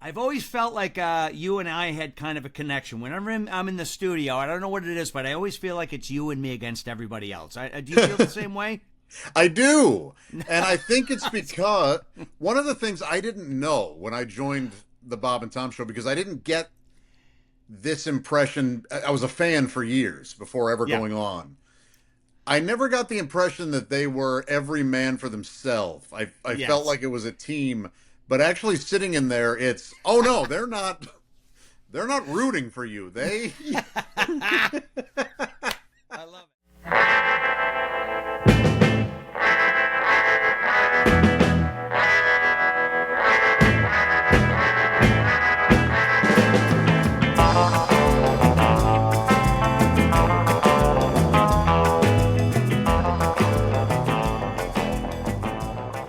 I've always felt like you and I had kind of a connection. Whenever I'm in the studio, I don't know what it is, but I always feel like it's you and me against everybody else. Do you feel the same way? I do. And I think it's because one of the things I didn't know when I joined the Bob and Tom show, because I didn't get this impression. I was a fan for years before ever Yeah. going on. I never got the impression that they were every man for themselves. I Yes. felt like it was a team, but actually sitting in there, it's, oh no, they're not rooting for you. They I love it.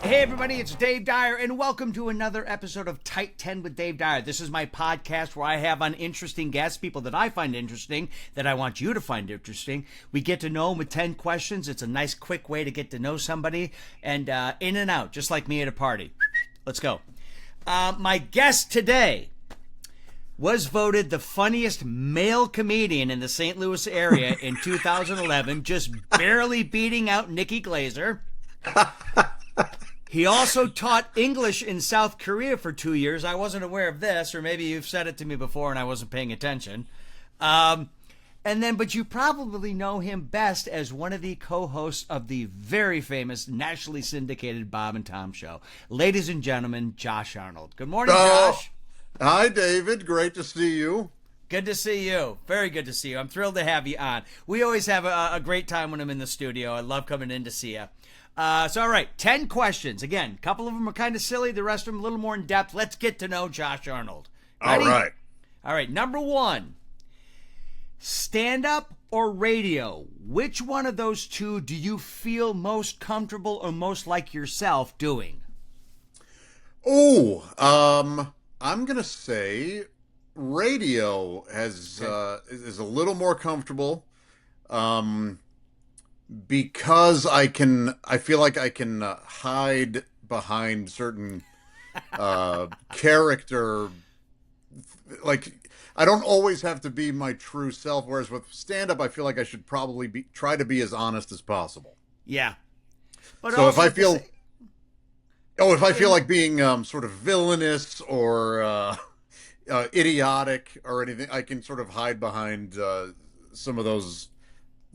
Hey everybody, it's Dave Dyer, and welcome to another episode of Tight 10 with Dave Dyer. This is my podcast where I have on interesting guests, people that I find interesting, that I want you to find interesting. We get to know them with 10 questions. It's a nice, quick way to get to know somebody, and in and out, just like me at a party. Let's go. My guest today was voted the funniest male comedian in the St. Louis area in 2011, just barely beating out Nikki Glaser. He also taught English in South Korea for 2 years. I wasn't aware of this, or maybe you've said it to me before and I wasn't paying attention. But you probably know him best as one of the co-hosts of the very famous, nationally syndicated Bob and Tom show. Ladies and gentlemen, Josh Arnold. Good morning, Josh. Hi, David. Great to see you. Good to see you. Very good to see you. I'm thrilled to have you on. We always have a great time when I'm in the studio. I love coming in to see you. All right, 10 questions. Again, a couple of them are kind of silly. The rest of them a little more in depth. Let's get to know Josh Arnold. Ready? All right, number one. Stand-up or radio? Which one of those two do you feel most comfortable or most like yourself doing? I'm going to say radio is a little more comfortable. Because I feel like I can hide behind certain character. Like, I don't always have to be my true self. Whereas with stand-up, I feel like I should probably try to be as honest as possible. Yeah. But so if I feel like being sort of villainous or idiotic or anything, I can sort of hide behind some of those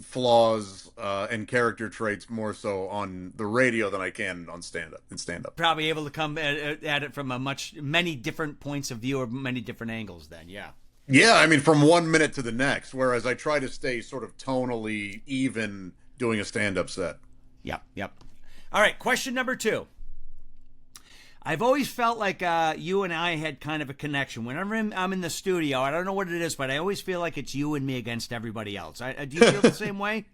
flaws and character traits more so on the radio than I can on stand-up. Probably able to come at it from many different points of view or many different angles then, yeah. Yeah, I mean, from 1 minute to the next, whereas I try to stay sort of tonally even doing a stand-up set. Yep. All right, question number 2. I've always felt like you and I had kind of a connection. Whenever I'm in the studio, I don't know what it is, but I always feel like it's you and me against everybody else. Do you feel the same way?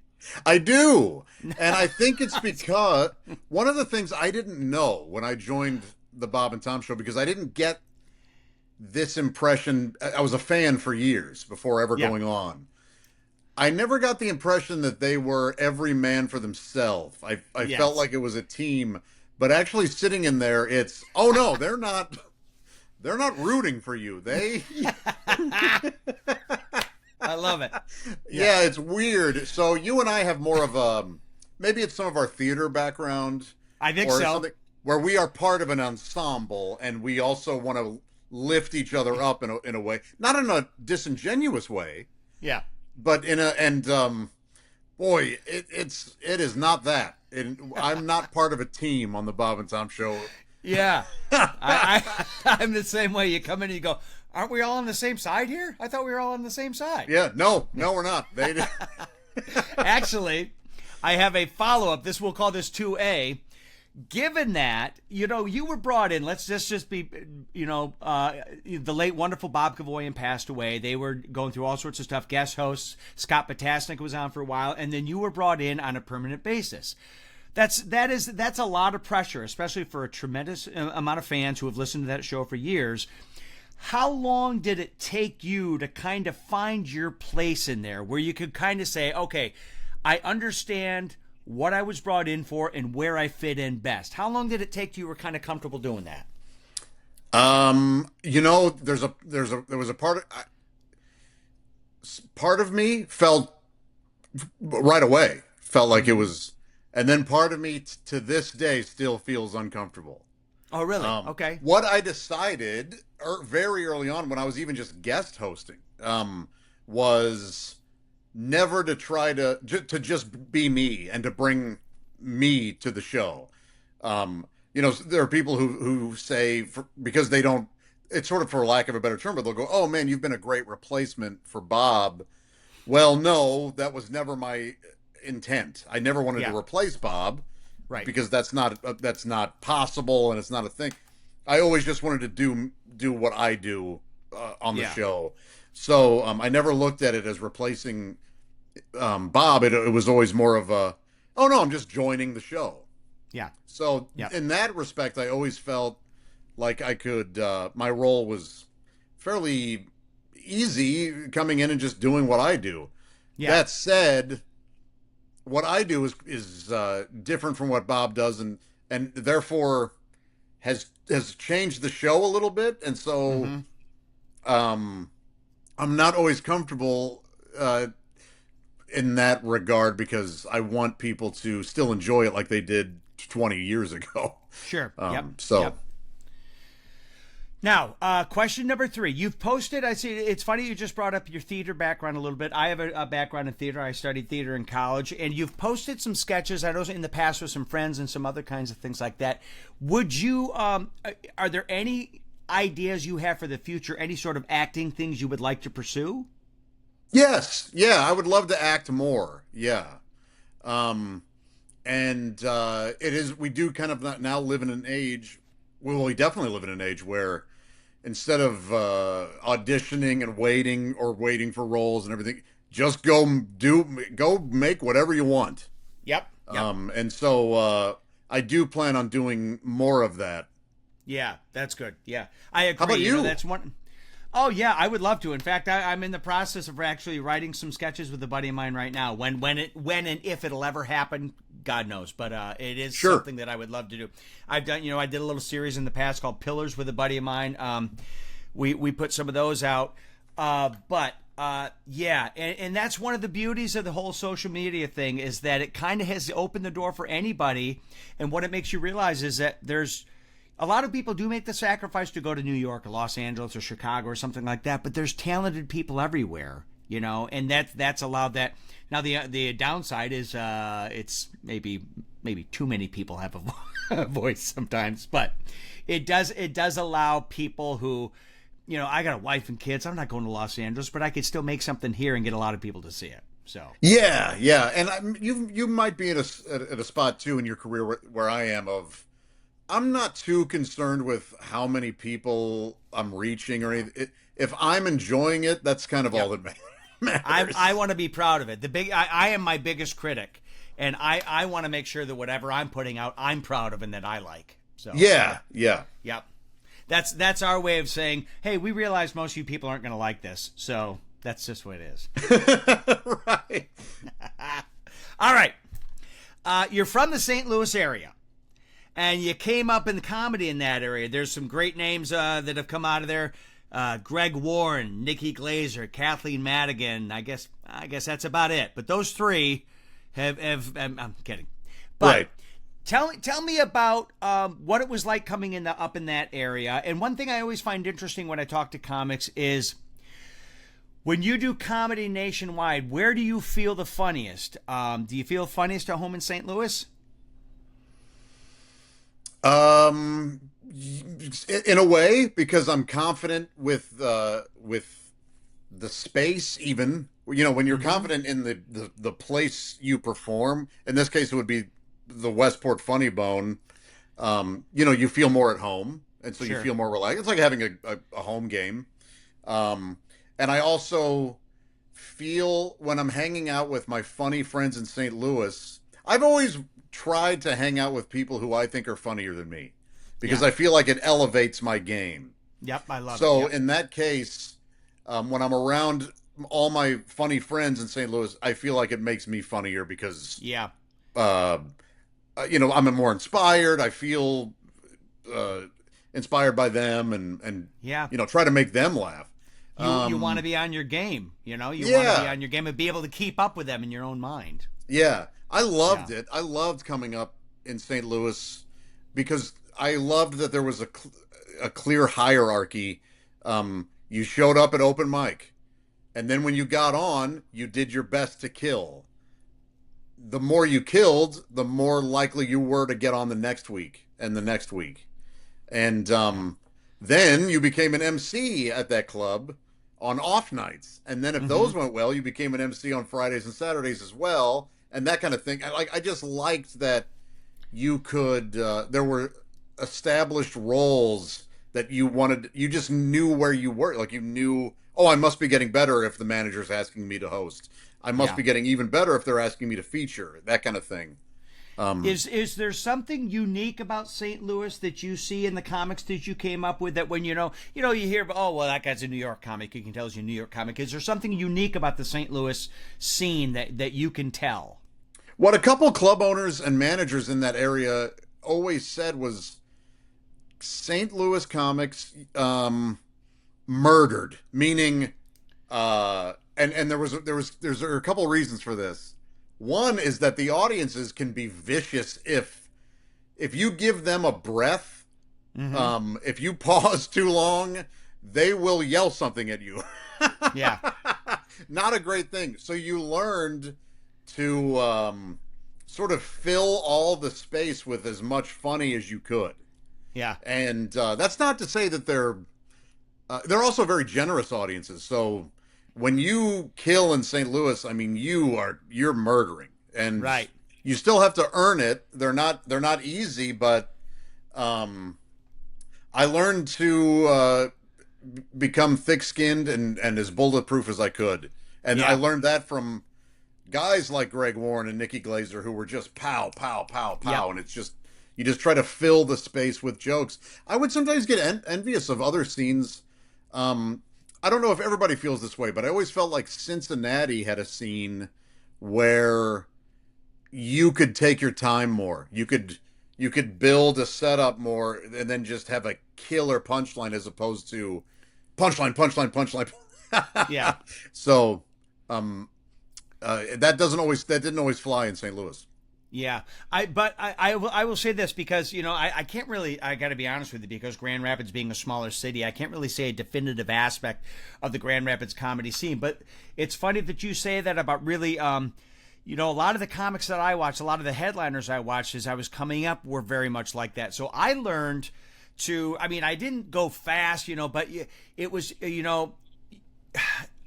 I do. And I think it's because one of the things I didn't know when I joined the Bob and Tom show, because I didn't get this impression. I was a fan for years before ever going on. I never got the impression that they were every man for themselves. I felt like it was a team. But actually sitting in there, it's, oh no, they're not rooting for you. They I love it. Yeah, it's weird. So you and I have more of maybe it's some of our theater background. I think or so. Something where we are part of an ensemble and we also want to lift each other up in a way, not in a disingenuous way. Yeah. But boy, it is not that. I'm not part of a team on the Bob and Tom show. Yeah. I'm the same way. You come in and you go, aren't we all on the same side here? I thought we were all on the same side. Yeah, no, we're not. Actually, I have a follow-up. We'll call this 2A. Given that, you were brought in, let's just be, the late wonderful Bob Kavoyan passed away. They were going through all sorts of stuff. Guest hosts, Scott Potasnik was on for a while, and then you were brought in on a permanent basis. That's a lot of pressure, especially for a tremendous amount of fans who have listened to that show for years. How long did it take you to kind of find your place in there where you could kind of say, okay, I understand what I was brought in for and where I fit in best? How long did it take you were kind of comfortable doing that? There was a part of me felt right away, felt like it Hmm. was, and then part of me to this day still feels uncomfortable. Oh, really? Okay. What I decided very early on when I was even just guest hosting, was never to try to just be me and to bring me to the show. There are people who say because they don't. It's sort of for lack of a better term, but they'll go, "Oh man, you've been a great replacement for Bob." Well, no, that was never my intent. I never wanted Yeah. to replace Bob Right. because that's not possible and it's not a thing. I always just wanted to do what I do on the Yeah. show. So I never looked at it as replacing Bob. It was always more of a, oh no, I'm just joining the show. Yeah. So Yeah. in that respect, I always felt like I could. My role was fairly easy, coming in and just doing what I do. Yeah. That said, what I do is different from what Bob does, and therefore has changed the show a little bit, and so Hmm. um, I'm not always comfortable in that regard because I want people to still enjoy it like they did 20 years ago. Sure. Yep. So Yep. Now, question number 3. You've posted, I see, it's funny you just brought up your theater background a little bit. I have a background in theater. I studied theater in college, and you've posted some sketches, I know in the past with some friends and some other kinds of things like that. Would you, are there any ideas you have for the future, any sort of acting things you would like to pursue? yes, yeah, I would love to act more. Yeah. Um, and it is we do kind of now live in an age. Well, we definitely live in an age where instead of auditioning and waiting for roles and everything, just go make whatever you want. Yep. Yep. And so I do plan on doing more of that. Yeah, that's good. Yeah, I How agree. about You know, you? that's one. Oh yeah, I would love to. In fact, I'm in the process of actually writing some sketches with a buddy of mine right now. When and if it'll ever happen, God knows. But it is Sure. something that I would love to do. I've done, I did a little series in the past called Pillars with a buddy of mine. We put some of those out. Yeah, and that's one of the beauties of the whole social media thing is that it kind of has opened the door for anybody. And what it makes you realize is that there's a lot of people do make the sacrifice to go to New York or Los Angeles or Chicago or something like that, but there's talented people everywhere, and that's allowed that. Now the downside is it's maybe too many people have a voice sometimes, but it does allow people who, I got a wife and kids. I'm not going to Los Angeles, but I could still make something here and get a lot of people to see it. So Yeah, yeah, and you might be at a spot too in your career where I am of. I'm not too concerned with how many people I'm reaching or anything. If I'm enjoying it, that's kind of all yep. that I matters. I want to be proud of it. I am my biggest critic, and I want to make sure that whatever I'm putting out, I'm proud of and that I like. So Yeah, yeah. yep, that's our way of saying, hey, we realize most of you people aren't going to like this, so that's just what it is. Right. All right, you're from the St. Louis area. And you came up in the comedy in that area. There's some great names that have come out of there. Greg Warren, Nikki Glaser, Kathleen Madigan. I guess that's about it. But those three have I'm kidding. But Right. tell me about what it was like coming up in that area. And one thing I always find interesting when I talk to comics is when you do comedy nationwide, where do you feel the funniest? Do you feel funniest at home in St. Louis? Um, in a way, because I'm confident with the space. Even when you're Mm-hmm. confident in the place you perform. In this case, it would be the Westport Funny Bone. You feel more at home, and so you Sure. feel more relaxed. It's like having a home game. Um, and I also feel when I'm hanging out with my funny friends in St. Louis, I've always tried to hang out with people who I think are funnier than me because Yeah. I feel like it elevates my game. Yep, I love it. So Yep. in that case, when I'm around all my funny friends in St. Louis, I feel like it makes me funnier because, Yeah. uh, I'm more inspired. I feel uh, inspired by them and Yeah. try to make them laugh. You want to be on your game, you want to be on your game and be able to keep up with them in your own mind. Yeah, I loved it. I loved coming up in St. Louis because I loved that there was a clear hierarchy. You showed up at open mic, and then when you got on, you did your best to kill. The more you killed, the more likely you were to get on the next week and the next week. And then you became an MC at that club on off nights. And then if those went well, you became an MC on Fridays and Saturdays as well. And that kind of thing. I just liked that you could, there were established roles that you just knew where you were. Like you knew, oh, I must be getting better if the manager's asking me to host. I must be getting even better if they're asking me to feature, that kind of thing. Is there something unique about St. Louis that you see in the comics that you came up with that when you hear, oh, well, that guy's a New York comic, you can tell he's a New York comic. Is there something unique about the St. Louis scene that you can tell? What a couple club owners and managers in that area always said was St. Louis comics murdered, meaning and there are a couple reasons for this. One is that the audiences can be vicious if you give them a breath, if you pause too long, they will yell something at you. Yeah. Not a great thing. So you learned to sort of fill all the space with as much funny as you could. Yeah. And that's not to say that they're also very generous audiences. So when you kill in St. Louis, I mean, you're murdering, and right. You still have to earn it. They're not easy, but I learned to become thick-skinned and as bulletproof as I could, and I learned that from guys like Greg Warren and Nikki Glaser, who were just pow, pow, pow, pow, and it's just you just try to fill the space with jokes. I would sometimes get envious of other scenes. I don't know if everybody feels this way, but I always felt like Cincinnati had a scene where you could take your time more. You could build a setup more and then just have a killer punchline as opposed to punchline, punchline, punchline. Yeah. So that didn't always fly in St. Louis. Yeah, I will say this because I can't really, I got to be honest with you, because Grand Rapids being a smaller city, I can't really say a definitive aspect of the Grand Rapids comedy scene. But it's funny that you say that about really, a lot of the comics that I watched, a lot of the headliners I watched as I was coming up were very much like that. So I learned I didn't go fast, but it was,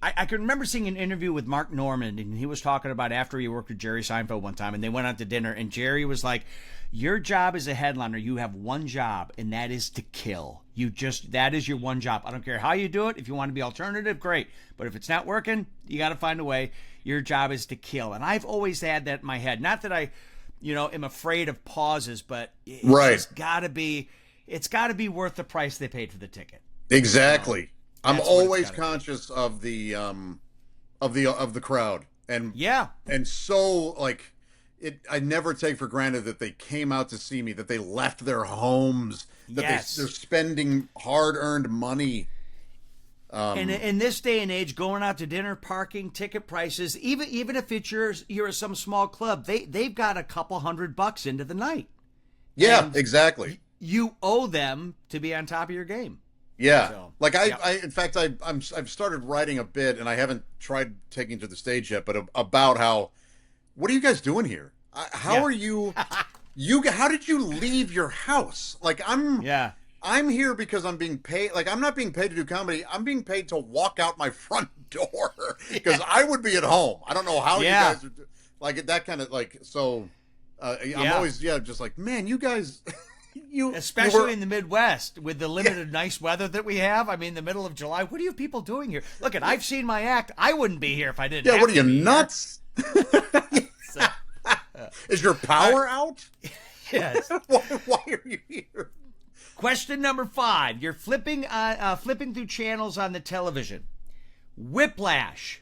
I can remember seeing an interview with Mark Norman, and he was talking about after he worked with Jerry Seinfeld one time, and they went out to dinner, and Jerry was like, your job as a headliner, you have one job, and that is to kill. That is your one job. I don't care how you do it. If you want to be alternative, great. But if it's not working, you got to find a way. Your job is to kill. And I've always had that in my head. Not that I, am afraid of pauses, but it's got to be worth the price they paid for the ticket. Exactly. I'm always conscious of the crowd, and so like I never take for granted that they came out to see me, that they left their homes, that they're spending hard-earned money. And in this day and age, going out to dinner, parking, ticket prices, even if you're at some small club, they've got a couple $100 into the night. Yeah, exactly. You owe them to be on top of your game. Yeah, so, like in fact, I've started writing a bit, and I haven't tried taking to the stage yet, but about what are you guys doing here? How are you? How did you leave your house? Like I'm here because I'm being paid. Like I'm not being paid to do comedy. I'm being paid to walk out my front door because I would be at home. I don't know how you guys are like that kind of like. So I'm always just like, man, you guys. Especially in the Midwest with the limited nice weather that we have. I mean, the middle of July. What are you people doing here? Look, I've seen my act. I wouldn't be here if I didn't. Yeah, what are you nuts? Is your power out? Yes. Why are you here? Question number 5. You're flipping through channels on the television. Whiplash,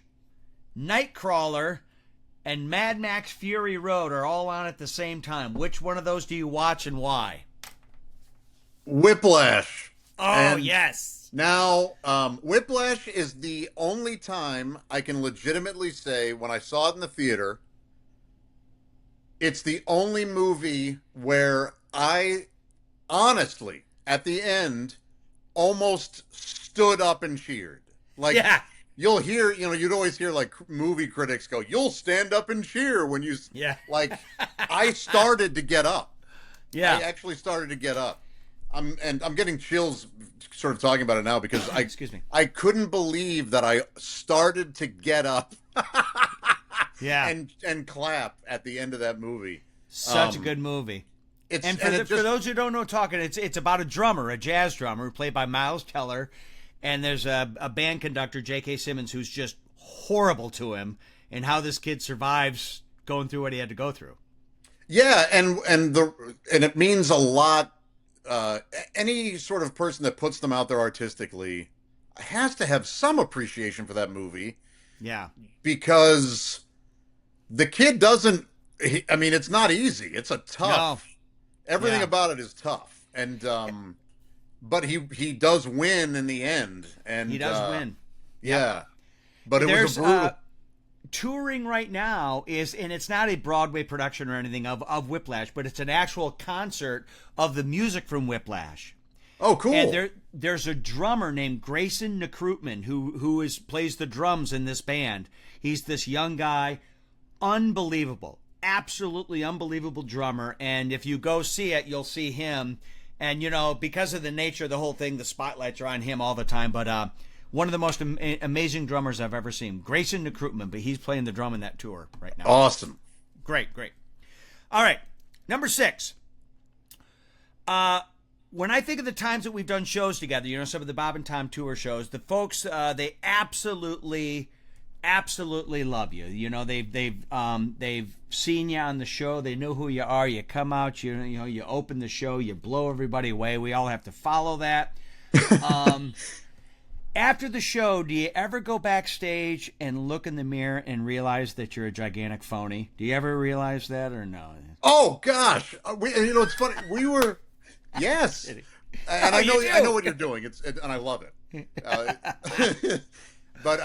Nightcrawler, and Mad Max Fury Road are all on at the same time. Which one of those do you watch and why? Whiplash. Oh, And yes. now, Whiplash is the only time I can legitimately say when I saw it in the theater, it's the only movie where I honestly, at the end, almost stood up and cheered. Like, Yeah. you'll hear, you'd always hear like movie critics go, "You'll stand up and cheer when you," Yeah. like, I started to get up. I Yeah. actually started to get up. I'm getting chills sort of talking about it now because Excuse me. I couldn't believe that I started to get up Yeah. and clap at the end of that movie. Such a good movie. It's And and it for just, those who don't know, it's about a drummer, a jazz drummer, played by Miles Teller, and there's a band conductor, J.K. Simmons, who's just horrible to him, and how this kid survives going through what he had to go through. yeah, and it means a lot. Any sort of person that puts them out there artistically has to have some appreciation for that movie Yeah. because the kid doesn't. I mean, it's not easy. It's a tough. Everything Yeah. about it is tough, and but he does win in the end, and He does win. Yeah, but it was There's a brutal. touring right now and it's not a Broadway production or anything of Whiplash, but it's an actual concert of the music from Whiplash. Oh, cool! And there's a drummer named Grayson Necrutman who plays the drums in this band. He's this young guy, unbelievable, absolutely unbelievable drummer. And if you go see it, you'll see him. And because of the nature of the whole thing, the spotlights are on him all the time. But one of the most amazing drummers I've ever seen, Grayson Necrutman. But he's playing the drum in that tour right now. Awesome. Great. All right, number 6. When I think of the times that we've done shows together, some of the Bob and Tom tour shows, the folks they absolutely love you. They've seen you on the show. They know who you are. You come out. You open the show. You blow everybody away. We all have to follow that. After the show, do you ever go backstage and look in the mirror and realize that you're a gigantic phony? Do you ever realize that or no? Oh gosh, it's funny. We were, yes, and I know what you're doing. And I love it. But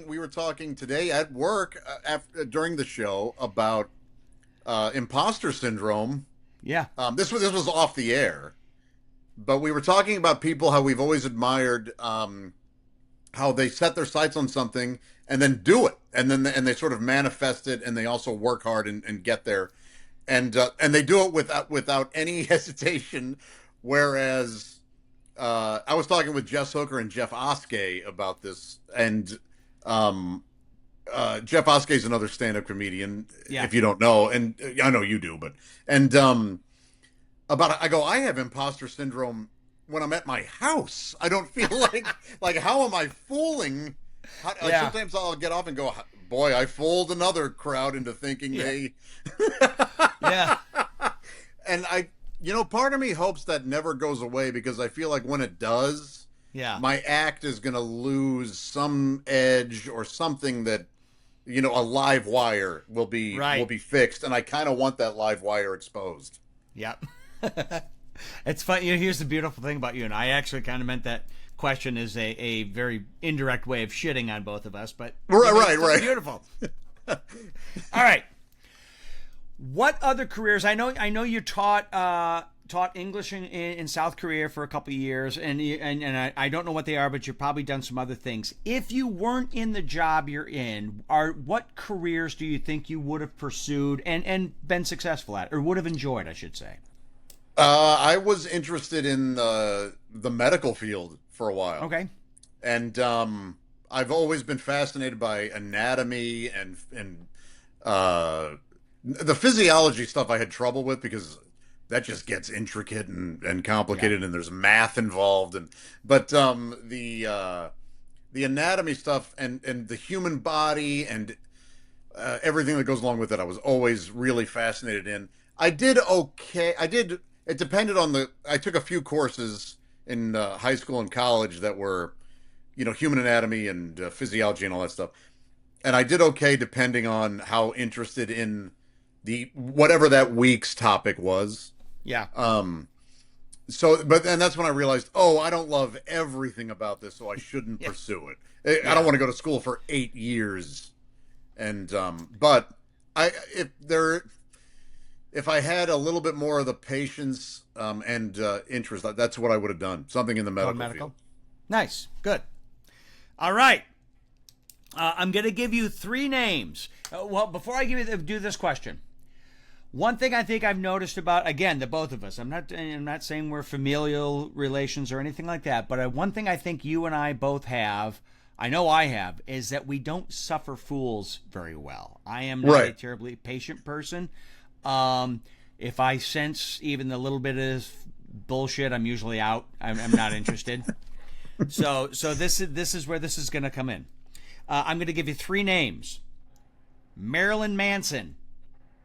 we were talking today at work during the show about imposter syndrome. Yeah. This was off the air, but we were talking about people, how we've always admired how they set their sights on something and then do it, and they sort of manifest it, and they also work hard and get there, and they do it without any hesitation. Whereas I was talking with Jess Hooker and Jeff Oskey about this, and Jeff Oskey is another stand-up comedian, if you don't know, and I know you do, but I have imposter syndrome when I'm at my house. I don't feel like how am I fooling? Sometimes I'll get off and go, boy, I fooled another crowd into thinking they. Yeah. And part of me hopes that never goes away, because I feel like when it does, my act is going to lose some edge or something that, a live wire will be fixed, and I kind of want that live wire exposed. Yep. It's fun. Here's the beautiful thing about you, and I actually kind of meant that question as a very indirect way of shitting on both of us, but right. Beautiful. All right. What other careers? I know you taught English in South Korea for a couple of years, and I don't know what they are, but you've probably done some other things. If you weren't in the job you're in, what careers do you think you would have pursued and been successful at, or would have enjoyed, I should say? I was interested in the medical field for a while. Okay. And I've always been fascinated by anatomy and the physiology stuff I had trouble with, because that just gets intricate and complicated, and there's math involved. But the anatomy stuff and the human body and everything that goes along with it, I was always really fascinated in. I did okay. It depended on I took a few courses in high school and college that were, human anatomy and physiology and all that stuff. And I did okay depending on how interested in whatever that week's topic was. Yeah. but then that's when I realized, oh, I don't love everything about this, so I shouldn't Yeah. pursue it. I don't want to go to school for 8 years. And but if I had a little bit more of the patience and interest, that's what I would have done. Something in the medical field. Nice. Good. All right. I'm going to give you 3 names. Well, before I do this question, one thing I think I've noticed about, again, the both of us, I'm not saying we're familial relations or anything like that, but one thing I think you and I both have, I know I have, is that we don't suffer fools very well. I am not a terribly patient person. If I sense even a little bit of bullshit, I'm usually out. I'm not interested. So this is where this is going to come in. I'm going to give you 3 names: Marilyn Manson,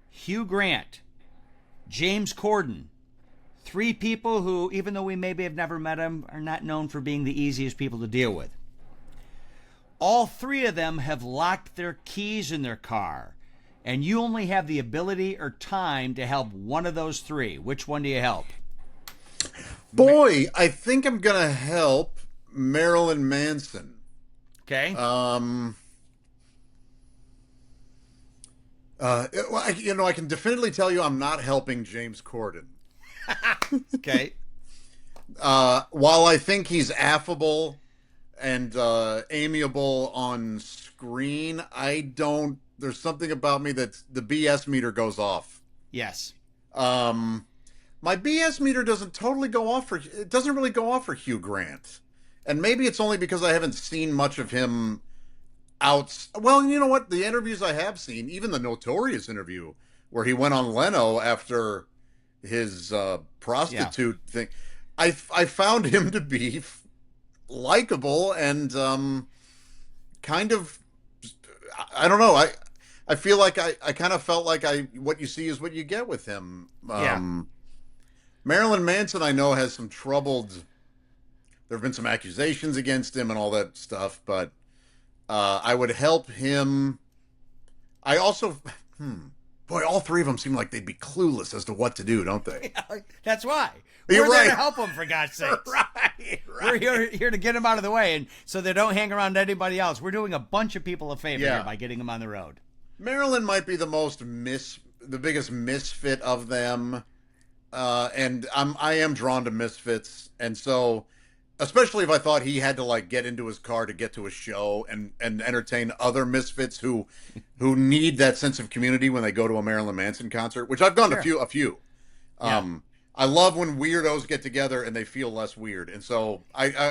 Hugh Grant, James Corden. 3 people who, even though we maybe have never met them, are not known for being the easiest people to deal with. All 3 of them have locked their keys in their car, and you only have the ability or time to help one of those 3. Which one do you help? Boy, I think I'm going to help Marilyn Manson. Okay. Well, I can definitely tell you I'm not helping James Corden. Okay. While I think he's affable and amiable on screen, there's something about me that the BS meter goes off. Yes. My BS meter doesn't really go off for Hugh Grant. And maybe it's only because I haven't seen much of him out. Well, you know what? The interviews I have seen, even the Notorious interview where he went on Leno after his prostitute thing, I found him to be likable and kind of, I don't know. I feel like I kind of felt like what you see is what you get with him. Marilyn Manson, I know, has some troubled. There have been some accusations against him and all that stuff, but I would help him. I also, boy, all 3 of them seem like they'd be clueless as to what to do, don't they? Yeah, that's why. You're We're there right. to help them, for God's sake. Right. We're here to get them out of the way, and so they don't hang around anybody else. We're doing a bunch of people a favor here by getting them on the road. Marilyn might be the biggest misfit of them, and I am drawn to misfits, and so. Especially if I thought he had to get into his car to get to a show and entertain other misfits who need that sense of community when they go to a Marilyn Manson concert, which I've gone to a few. I love when weirdos get together and they feel less weird, and so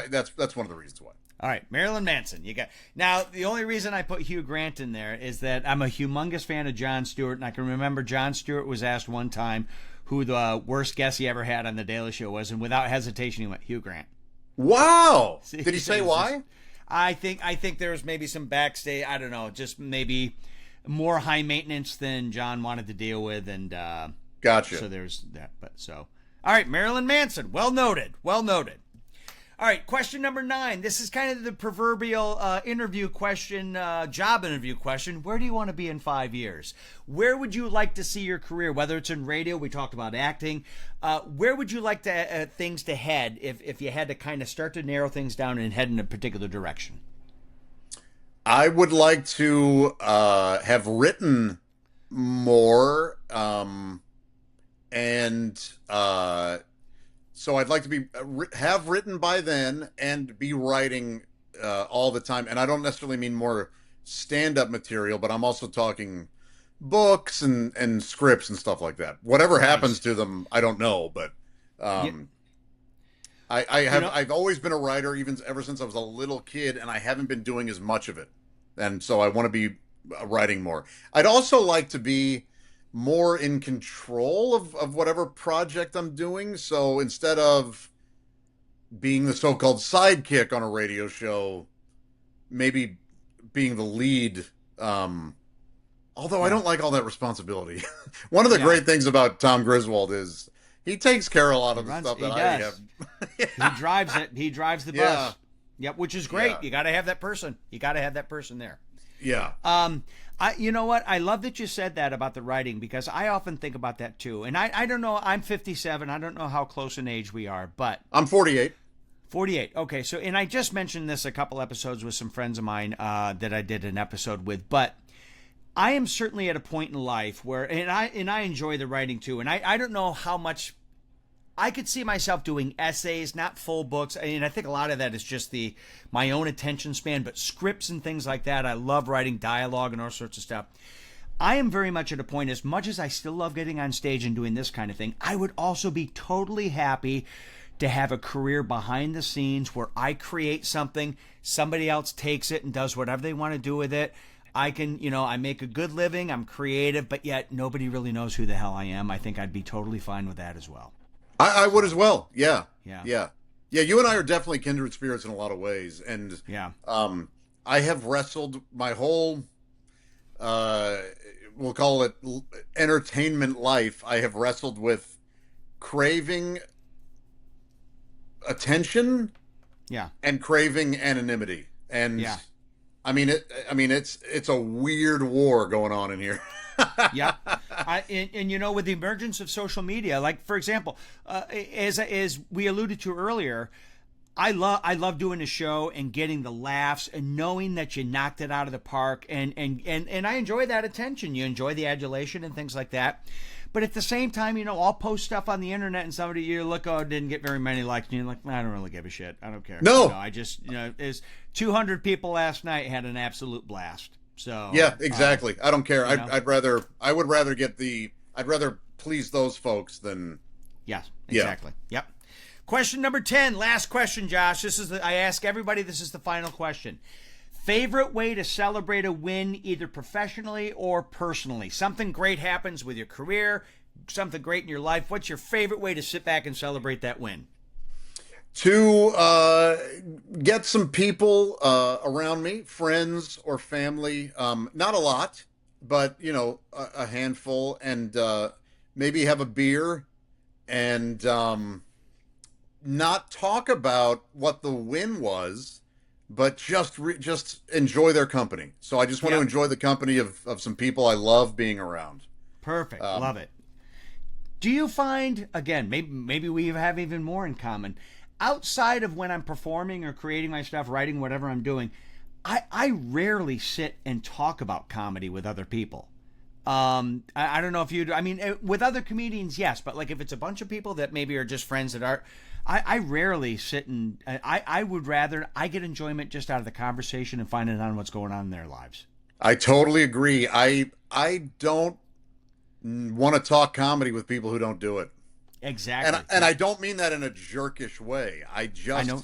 that's one of the reasons why. All right, Marilyn Manson. Now the only reason I put Hugh Grant in there is that I'm a humongous fan of Jon Stewart, and I can remember Jon Stewart was asked one time who the worst guest he ever had on the Daily Show was, and without hesitation he went Hugh Grant. Wow! Did he say why? I think there was maybe some backstage. I don't know, just maybe more high maintenance than John wanted to deal with, and gotcha. So there's that. But all right, Marilyn Manson. Well noted. Well noted. All right, question number 9. This is kind of the proverbial interview question, job interview question. Where do you want to be in 5 years? Where would you like to see your career? Whether it's in radio, we talked about acting. Where would you like things to head if you had to kind of start to narrow things down and head in a particular direction? I would like to have written more, so I'd like to have written by then and be writing all the time. And I don't necessarily mean more stand-up material, but I'm also talking books and scripts and stuff like that. Whatever happens to them, I don't know. But I've always been a writer, ever since I was a little kid, and I haven't been doing as much of it. And so I want to be writing more. I'd also like to be more in control of whatever project I'm doing. So instead of being the so-called sidekick on a radio show, maybe being the lead. Although I don't like all that responsibility. One of the great things about Tom Griswold is he takes care of a lot of the stuff that I have. He drives it. He drives the bus. Yep, which is great. You got to have that person. You got to have that person there. Yeah. You know what? I love that you said that about the writing, because I often think about that too. And I don't know. I'm 57. I don't know how close in age we are, but I'm 48. 48. Okay. So, and I just mentioned this a couple episodes with some friends of mine that I did an episode with, but I am certainly at a point in life where, and I enjoy the writing too. And I don't know how much I could see myself doing essays, not full books. I mean, I think a lot of that is just my own attention span, but scripts and things like that. I love writing dialogue and all sorts of stuff. I am very much at a point, as much as I still love getting on stage and doing this kind of thing, I would also be totally happy to have a career behind the scenes where I create something, somebody else takes it and does whatever they want to do with it. I can, I make a good living, I'm creative, but yet nobody really knows who the hell I am. I think I'd be totally fine with that as well. I would as well. Yeah. Yeah. Yeah. Yeah. You and I are definitely kindred spirits in a lot of ways. And yeah, I have wrestled my whole, we'll call it entertainment life. I have wrestled with craving attention. Yeah. And craving anonymity. And yeah. It's a weird war going on in here. Yeah. And with the emergence of social media, like, for example, as we alluded to earlier, I love doing a show and getting the laughs and knowing that you knocked it out of the park, and I enjoy that attention. You enjoy the adulation and things like that. But at the same time, I'll post stuff on the internet and somebody, you look, didn't get very many likes. And you're like, I don't really give a shit. I don't care. No. I just, is 200 people last night had an absolute blast. So yeah, exactly. I don't care. I'd rather please those folks than. Yes, exactly. Yeah. Yep. Question number 10, last question, Josh. I ask everybody, this is the final question. Favorite way to celebrate a win, either professionally or personally? Something great happens with your career, something great in your life. What's your favorite way to sit back and celebrate that win? To get some people around me, friends or family, not a lot, but a handful, and maybe have a beer and not talk about what the win was, but just enjoy their company. So I just want to enjoy the company of some people I love being around. Perfect. Love it. Do you find, again, maybe we have even more in common, outside of when I'm performing or creating my stuff, writing, whatever I'm doing, I rarely sit and talk about comedy with other people. I don't know if you do. I mean, with other comedians, yes, but like if it's a bunch of people that maybe are just friends that are, I rarely sit and I would rather, I get enjoyment just out of the conversation and finding out what's going on in their lives. I totally agree. I don't want to talk comedy with people who don't do it. Exactly. And I don't mean that in a jerkish way. I know.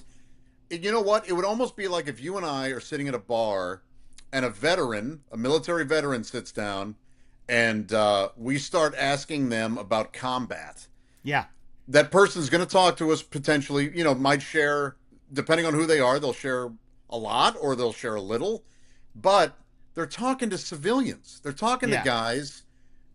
You know what? It would almost be like if you and I are sitting at a bar and a military veteran sits down and we start asking them about combat. Yeah. That person's going to talk to us potentially, might share, depending on who they are, they'll share a lot or they'll share a little, but they're talking to civilians. They're talking to guys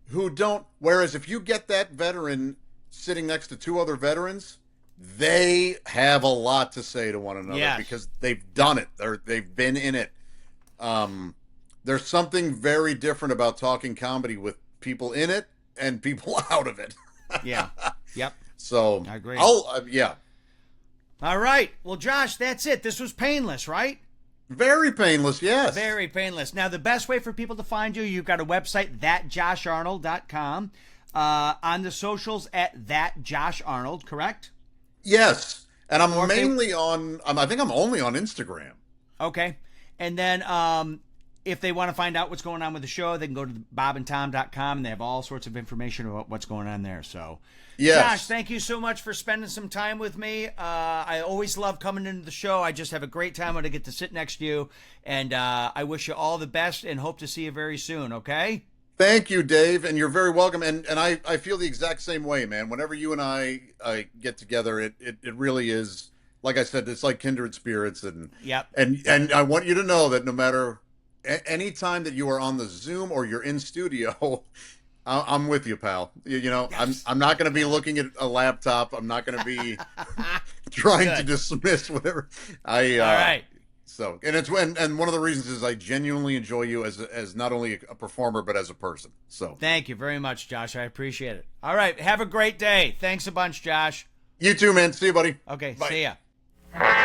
who don't, whereas if you get that veteran sitting next to two other veterans, they have a lot to say to one another because they've done it. They've been in it. There's something very different about talking comedy with people in it and people out of it. Yeah. Yep. So I agree. Yeah. All right. Well, Josh, that's it. This was painless, right? Very painless, yes. Very painless. Now, the best way for people to find you, you've got a website, thatjosharnold.com. On the socials at thatjosharnold, correct? Yes. And I'm mainly I think I'm only on Instagram. Okay. And then if they want to find out what's going on with the show, they can go to bobandtom.com and they have all sorts of information about what's going on there. So, yes. Josh, thank you so much for spending some time with me. I always love coming into the show. I just have a great time when I get to sit next to you. And I wish you all the best and hope to see you very soon, okay? Thank you, Dave, and you're very welcome. And I feel the exact same way, man. Whenever you and I get together, it really is, like I said, it's like kindred spirits. And and I want you to know that no matter any time that you are on the Zoom or you're in studio, I'm with you, pal. I'm not going to be looking at a laptop. I'm not going to be trying to dismiss whatever. All right. So, and it's and one of the reasons is I genuinely enjoy you as not only a performer but as a person. So, Thank you very much, Josh. I appreciate it. All right. Have a great day. Thanks a bunch, Josh. you too, man. See you, buddy. Okay. Bye. See ya.